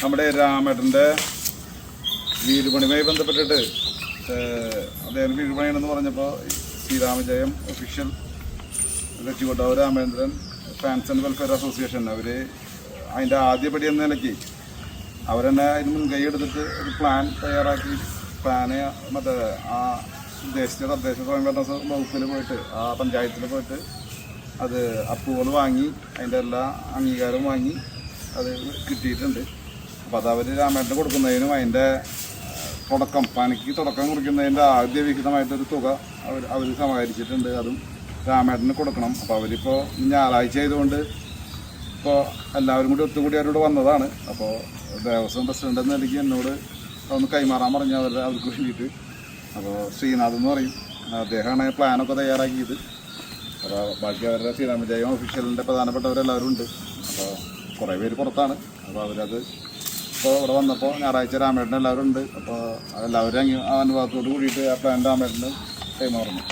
നമ്മുടെ രാമേട്ടൻ്റെ വീട് പണിയുമായി ബന്ധപ്പെട്ടിട്ട് അദ്ദേഹം വീട് പണിയണമെന്ന് പറഞ്ഞപ്പോൾ ശ്രീരാമജയം official Thechikottukavu Ramendran fans and welfare association അവർ അതിൻ്റെ ആദ്യപടി എന്ന നിലയ്ക്ക് അവരെന്നെ അതിന് മുൻകൈ എടുത്തിട്ട് ഒരു പ്ലാൻ തയ്യാറാക്കി പ്ലാന് മറ്റേ ആ തദ്ദേശ സ്വയംഭരണ വകുപ്പിൽ പോയിട്ട് ആ പഞ്ചായത്തിൽ പോയിട്ട് അത് അപ്രൂവൽ വാങ്ങി അതിൻ്റെ എല്ലാ അംഗീകാരവും വാങ്ങി അത് കിട്ടിയിട്ടുണ്ട്. അപ്പോൾ അത് അവർ രാമേട്ടന് കൊടുക്കുന്നതിനും അതിൻ്റെ പണിക്ക് തുടക്കം കുറിക്കുന്നതിൻ്റെ ആദ്യ വിഹിതമായിട്ടൊരു തുക അവർ സമാഹരിച്ചിട്ടുണ്ട്. അതും രാമേട്ടന് കൊടുക്കണം. അപ്പോൾ അവരിപ്പോൾ ഞായറാഴ്ച ആയതുകൊണ്ട് ഇപ്പോൾ എല്ലാവരും കൂടി ഒത്തുകൂടി അവരോട് വന്നതാണ്. അപ്പോൾ ദേവസ്വം പ്രസിഡന്റ് എന്ന നിലയ്ക്ക് എന്നോട് ഒന്ന് കൈമാറാൻ പറഞ്ഞു അവർക്ക് വേണ്ടിയിട്ട്. അപ്പോൾ ശ്രീനാഥ് എന്ന് പറയും, അദ്ദേഹമാണ് പ്ലാനൊക്കെ തയ്യാറാക്കിയത്. അപ്പോൾ ബാക്കി അവരുടെ ശ്രീരാമജയം ഒഫീഷ്യലിൻ്റെ പ്രധാനപ്പെട്ടവരെല്ലാവരും ഉണ്ട്. അപ്പോൾ കുറേ പേര് പുറത്താണ്. അപ്പോൾ അവരത് ഇപ്പോൾ ഇവിടെ വന്നപ്പോൾ ഞായറാഴ്ച രാമേട്ടൻ എല്ലാവരും ഉണ്ട്. അപ്പോൾ എല്ലാവരും അനുഭവത്തോട് കൂടിയിട്ട് ആ പ്ലാൻ രാമേട്ടന് കൈമാറുന്നു.